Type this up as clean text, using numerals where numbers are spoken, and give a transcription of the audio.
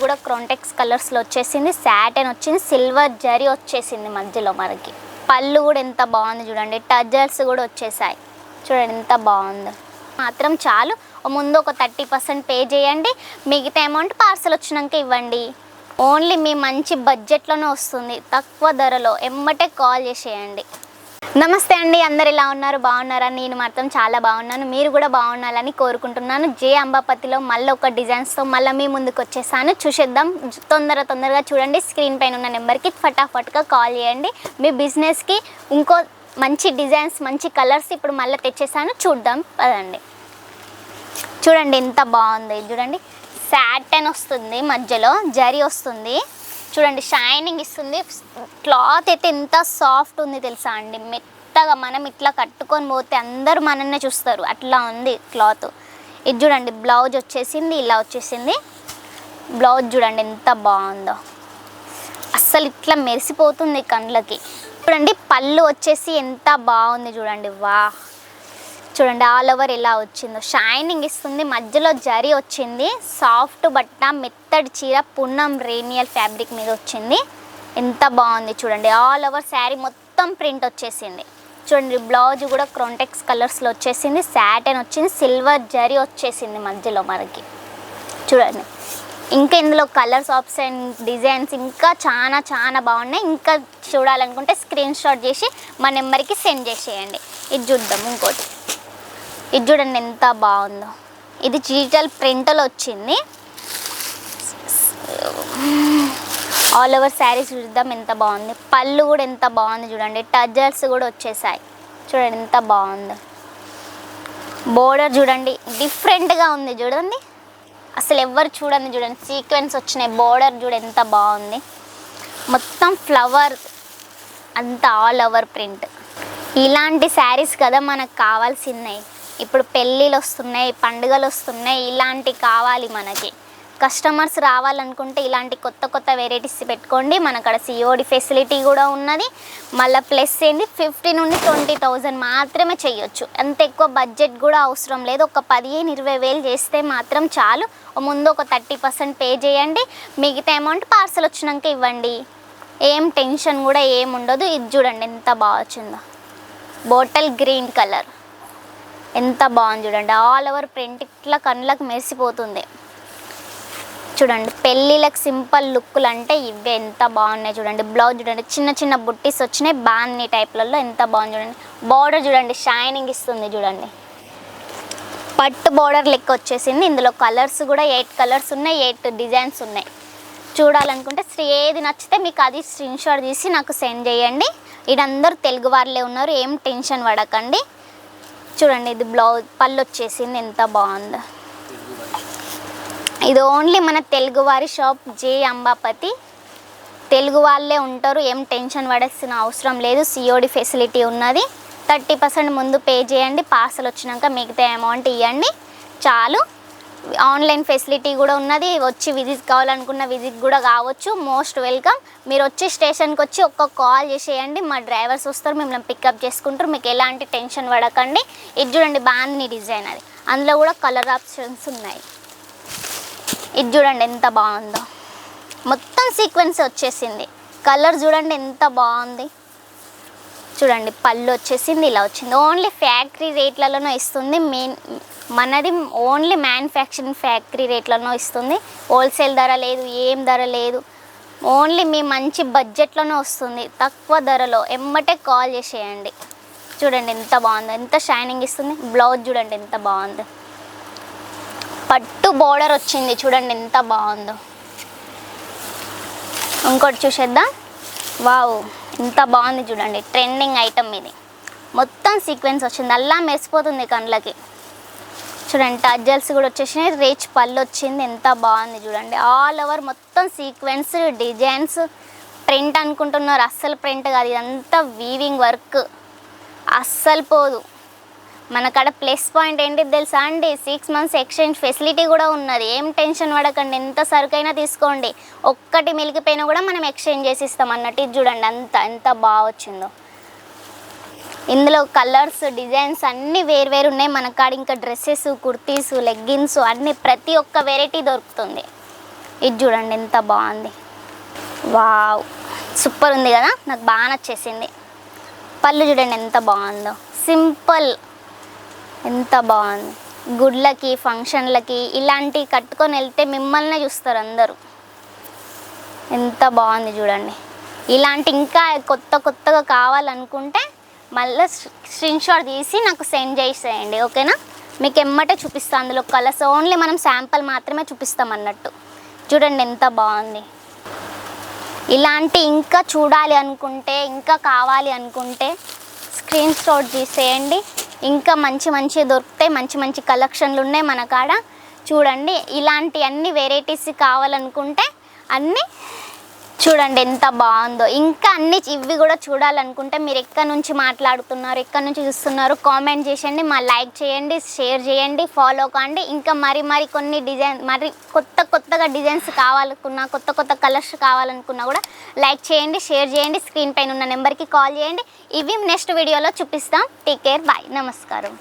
కూడా క్రోంటెక్స్ కలర్స్లో వచ్చేసింది. సాటిన్ వచ్చింది, సిల్వర్ జరీ వచ్చేసింది మధ్యలో. మనకి పళ్ళు కూడా ఎంత బాగుంది చూడండి. టజల్స్ కూడా వచ్చేసాయి చూడండి, ఎంత బాగుందో. మాత్రం చాలు, ముందు ఒక 30% పే చేయండి, మిగతా అమౌంట్ పార్సల్ వచ్చినాక ఇవ్వండి. ఓన్లీ మీ మంచి బడ్జెట్లోనే వస్తుంది, తక్కువ ధరలో. ఎమ్మటే కాల్ చేసేయండి. నమస్తే అండి, అందరు ఎలా ఉన్నారు? బాగున్నారా? నేను మాత్రం చాలా బాగున్నాను, మీరు కూడా బాగుండాలని కోరుకుంటున్నాను. జే అంబాపతిలో మళ్ళీ ఒక డిజైన్స్తో మళ్ళీ మీ ముందుకు వచ్చేసాను. చూసేద్దాం, తొందరగా చూడండి. స్క్రీన్ పైన ఉన్న నెంబర్కి ఫటాఫట్గా కాల్ చేయండి. మీ బిజినెస్కి ఇంకో మంచి డిజైన్స్, మంచి కలర్స్ ఇప్పుడు మళ్ళీ తెచ్చేసాను, చూద్దాం పదండి. చూడండి ఎంత బాగుంది. చూడండి, సాటిన్ వస్తుంది, మధ్యలో జరీ వస్తుంది. చూడండి, షైనింగ్ ఇస్తుంది. క్లాత్ అయితే ఎంత సాఫ్ట్ ఉంది తెలుసా అండి, మెత్తగా. మనం ఇట్లా కట్టుకొని పోతే అందరూ మనన్నే చూస్తారు, అట్లా ఉంది క్లాత్. ఇది చూడండి, బ్లౌజ్ వచ్చేసింది, ఇలా వచ్చేసింది బ్లౌజ్. చూడండి ఎంత బాగుందో, అస్సలు ఇట్లా మెరిసిపోతుంది కళ్ళకి. చూడండి, పళ్ళు వచ్చేసి ఎంత బాగుంది చూడండి. వా, చూడండి ఆల్ ఓవర్ ఎలా వచ్చిందో, షైనింగ్ ఇస్తుంది. మధ్యలో జరీ వచ్చింది, సాఫ్ట్ బట్ట, మెత్తడి చీర, పున్నం రేనియల్ ఫ్యాబ్రిక్ మీద వచ్చింది. ఎంత బాగుంది చూడండి. ఆల్ ఓవర్ శారీ మొత్తం ప్రింట్ వచ్చేసింది. చూడండి, బ్లౌజ్ కూడా క్రోంటెక్స్ కలర్స్లో వచ్చేసింది. సాటిన్ వచ్చింది, సిల్వర్ జరీ వచ్చేసింది మధ్యలో మనకి. చూడండి, ఇంకా ఇందులో కలర్స్, ఆప్షన్, డిజైన్స్ ఇంకా చాలా బాగున్నాయి. ఇంకా చూడాలనుకుంటే స్క్రీన్ షాట్ చేసి మా నెంబర్కి సెండ్ చేసేయండి. ఇది చూద్దాం ఇంకోటి. ఇది చూడండి ఎంత బాగుందో, ఇది డిజిటల్ ప్రింట్లో వచ్చింది. ఆల్ ఓవర్ శారీస్ చూద్దాం ఎంత బాగుంది. పళ్ళు కూడా ఎంత బాగుంది చూడండి, టజల్స్ కూడా వచ్చేసాయి. చూడండి ఎంత బాగుందో. బోర్డర్ చూడండి డిఫరెంట్గా ఉంది చూడండి, అసలు ఎవ్వరు చూడండి. చూడండి, సీక్వెన్స్ వచ్చినాయి. బోర్డర్ చూడ ఎంత బాగుంది, మొత్తం ఫ్లవర్ అంతా ఆల్ ఓవర్ ప్రింట్. ఇలాంటి శారీస్ కదా మనకు కావాల్సినవి. ఇప్పుడు పెళ్ళిళ్ళు వస్తున్నాయి, పండుగలు వస్తున్నాయి, ఇలాంటి కావాలి మనకి. కస్టమర్స్ రావాలనుకుంటే ఇలాంటి కొత్త వెరైటీస్ పెట్టుకోండి. మనక్కడ సిఓడి ఫెసిలిటీ కూడా ఉన్నది. మళ్ళీ ప్లస్ ఏంటి, 50 నుండి 20,000 మాత్రమే చేయొచ్చు. అంత ఎక్కువ బడ్జెట్ కూడా అవసరం లేదు. ఒక 15-20 వేలు చేస్తే మాత్రం చాలు. ముందు ఒక 30% పే చేయండి, మిగతా అమౌంట్ పార్సల్ వచ్చినాక ఇవ్వండి. ఏం టెన్షన్ కూడా ఏం ఉండదు. ఇది చూడండి ఎంత బాగా వచ్చిందో, బాటిల్ గ్రీన్ కలర్ ఎంత బాగుంది చూడండి. ఆల్ ఓవర్ ప్రింట్ ఇట్లా కళ్ళకు మెరిసిపోతుంది. చూడండి, పెళ్ళిళ్ళకి సింపుల్ లుక్కులు అంటే ఇవే ఎంత బాగున్నాయి చూడండి. బ్లౌజ్ చూడండి, చిన్న బుట్టీస్ వచ్చినాయి, బాన్ని టైప్లలో ఎంత బాగుంది చూడండి. బార్డర్ చూడండి, షైనింగ్ ఇస్తుంది చూడండి. పట్టు బార్డర్ లెక్క వచ్చేసింది. ఇందులో కలర్స్ కూడా 8 కలర్స్ ఉన్నాయి, 8 డిజైన్స్ ఉన్నాయి. చూడాలనుకుంటే ఏది నచ్చితే మీకు అది స్క్రీన్ షాట్ తీసి నాకు సెండ్ చేయండి. ఇదందరూ తెలుగు వాళ్ళే ఉన్నారు, ఏం టెన్షన్ పడకండి. చూడండి, ఇది బ్లౌజ్, పళ్ళు వచ్చేసింది ఎంత బాగుందో. ఇది ఓన్లీ మన తెలుగువారి షాప్, జే అంబాపతి. తెలుగు వాళ్ళే ఉంటారు, ఏం టెన్షన్ పడాల్సిన అవసరం లేదు. సిఓడి ఫెసిలిటీ ఉన్నది. 30% ముందు పే చేయండి, పార్సల్ వచ్చినాక మిగతా అమౌంట్ ఇవ్వండి చాలు. ఆన్లైన్ ఫెసిలిటీ కూడా ఉన్నది. వచ్చి విజిట్ కావాలనుకున్న విజిట్ కూడా కావచ్చు. Most welcome. మీరు వచ్చి స్టేషన్కి వచ్చి ఒక్క కాల్ చేసేయండి, మా డ్రైవర్స్ వస్తారు, మిమ్మల్ని పికప్ చేసుకుంటారు. మీకు ఎలాంటి టెన్షన్ పడకండి. ఇది చూడండి, బాగుంది డిజైన్. అది అందులో కూడా కలర్ ఆప్షన్స్ ఉన్నాయి. ఇది చూడండి ఎంత బాగుందో, మొత్తం సీక్వెన్స్ వచ్చేసింది. కలర్ చూడండి ఎంత బాగుంది. చూడండి, పళ్ళు వచ్చేసింది, ఇలా వచ్చింది. ఓన్లీ ఫ్యాక్టరీ రేట్లలోనే ఇస్తుంది. మనది ఓన్లీ మ్యానుఫ్యాక్చరింగ్ ఫ్యాక్టరీ రేట్లలో ఇస్తుంది. హోల్సేల్ ధర లేదు, ఏం ధర లేదు. ఓన్లీ మీ మంచి బడ్జెట్లోనే వస్తుంది, తక్కువ ధరలో. ఎమ్మటే కాల్ చేసేయండి. చూడండి ఎంత బాగుందో, ఎంత షైనింగ్ ఇస్తుంది. బ్లౌజ్ చూడండి ఎంత బాగుందో, పట్టు బోర్డర్ వచ్చింది. చూడండి ఎంత బాగుందో. ఇంకోటి చూసేద్దాం. వావ్, ఎంత బాగుంది చూడండి. ట్రెండింగ్ ఐటమ్ ఇది. మొత్తం సీక్వెన్స్ వచ్చింది, అల్లా మెరిసిపోతుంది కళ్ళకి. చూడండి, టజల్స్ కూడా వచ్చేసినాయి. రేచ్ పళ్ళు వచ్చింది, ఎంత బాగుంది చూడండి. ఆల్ ఓవర్ మొత్తం సీక్వెన్స్, డిజైన్స్. ప్రింట్ అనుకుంటున్నారు, అస్సలు ప్రింట్ కాదు, ఇదంతా వీవింగ్ వర్క్, అస్సలు పోదు. మనకాడ ప్లస్ పాయింట్ ఏంటి తెలుసా అండి, 6 months ఎక్స్చేంజ్ ఫెసిలిటీ కూడా ఉన్నది. ఏం టెన్షన్ పడకండి, ఎంత సరుకైనా తీసుకోండి. ఒక్కటి మిలిగిపోయినా కూడా మనం ఎక్స్చేంజ్ చేసి ఇస్తాం అన్నట్టు. ఇది చూడండి ఎంత బాగా వచ్చిందో. ఇందులో కలర్స్, డిజైన్స్ అన్నీ వేరు ఉన్నాయి. మన కాడ ఇంకా డ్రెస్సెస్, కుర్తీస్, లెగ్గిన్స్ అన్నీ ప్రతి ఒక్క వెరైటీ దొరుకుతుంది. ఇది చూడండి ఎంత బాగుంది. వావ్, సూపర్ ఉంది కదా, నాకు బాగా నచ్చేసింది. పళ్ళు చూడండి ఎంత బాగుందో, సింపుల్, ఎంత బాగుంది. గుడ్లకి ఫంక్షన్లకి ఇలాంటివి కట్టుకొని వెళ్తే మిమ్మల్ని చూస్తారు అందరూ. ఎంత బాగుంది చూడండి. ఇలాంటి ఇంకా కొత్తగా కావాలనుకుంటే మళ్ళీ స్క్రీన్ షాట్ తీసి నాకు సెండ్ చేసేయండి, ఓకేనా? మీకు ఎమ్మటే చూపిస్తాను. అందులో కలర్స్ ఓన్లీ మనం శాంపుల్ మాత్రమే చూపిస్తాం అన్నట్టు. చూడండి ఎంత బాగుంది. ఇలాంటి ఇంకా చూడాలి అనుకుంటే, ఇంకా కావాలి అనుకుంటే స్క్రీన్ షాట్ తీసేయండి. ఇంకా మంచి దొరుకుతాయి, మంచి కలెక్షన్లు ఉన్నాయి మన కాడ. చూడండి, ఇలాంటి అన్ని వెరైటీస్ కావాలనుకుంటే అన్నీ చూడండి ఎంత బాగుందో. ఇంకా అన్ని ఇవి కూడా చూడాలనుకుంటే మీరు ఎక్కడి నుంచి మాట్లాడుతున్నారు, ఎక్కడి నుంచి చూస్తున్నారు కామెంట్ చేయండి, లైక్ చేయండి, షేర్ చేయండి, ఫాలో కాండి. ఇంకా మరి కొన్ని డిజైన్ కొత్తగా డిజైన్స్ కావాలనుకున్నా, కొత్త కలర్స్ కావాలనుకున్నా కూడా లైక్ చేయండి, షేర్ చేయండి, స్క్రీన్ పైన ఉన్న నెంబర్కి కాల్ చేయండి. ఇవి నెక్స్ట్ వీడియోలో చూపిస్తాం. టేక్ కేర్, బాయ్, నమస్కారం.